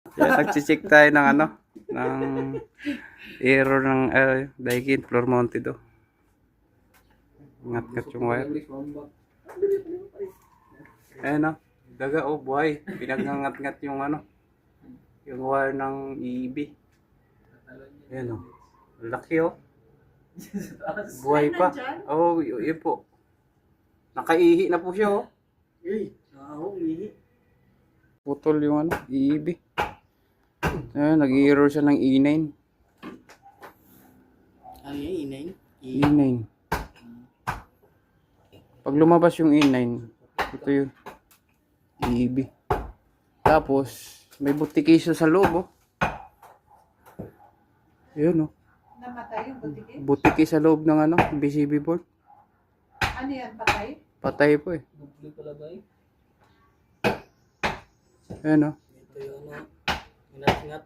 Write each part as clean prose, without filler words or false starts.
Kaya nagche-check tayo ng ano, ng error ng Daikin floor mounted oh. Ngat-ngat yung wire. Ayan oh, daga oh, buhay. Pinagngat-ngat yung ano, yung wire ng EB. Ayan oh, laki oh. Buhay pa. Oh, yun po. Nakaihi na po siya oh. Putol yung ano, EB. Ayan, nag-error siya ng E9. Ano yan, E9? E9. Pag lumabas yung E9, ito yung EB. Tapos, may butiki siya sa loob oh. Yun oh. Namatay yung butiki? Butiki sa loob ng ano, BCB board. Ano yan, patay? Patay po eh. Dupli pala ba eh? Ayan oh. Ito yung ano, ingat-ingat.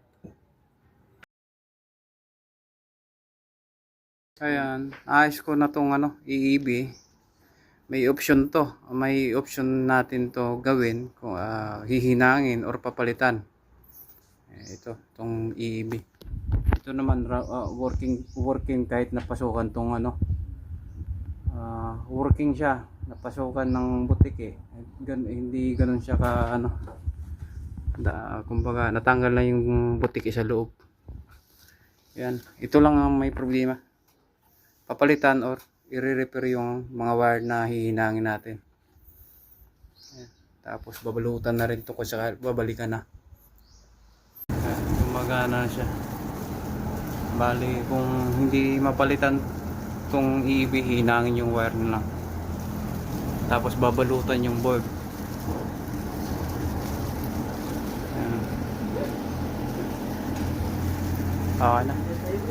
Ayan, ayos ko na tong ano, EEB. May option to. May option natin to gawin kung hihinangin or papalitan. Ito, tong EEB. Ito naman working kahit napasukan tong ano. Working siya, napasukan ng butiki. Hindi ganoon siya ka ano. Kumbaga natanggal na yung butiki sa loob. Yan, ito lang ang may problema. Papalitan or i-repair yung mga wire na hihinangin natin. Ayan. Tapos babalutan na rin ito kung saka babalikan na. Gumagana na siya. Bali kung hindi mapalitan itong EB, hinangin yung wire na lang. Tapos babalutan yung board. Ayan. Okay na.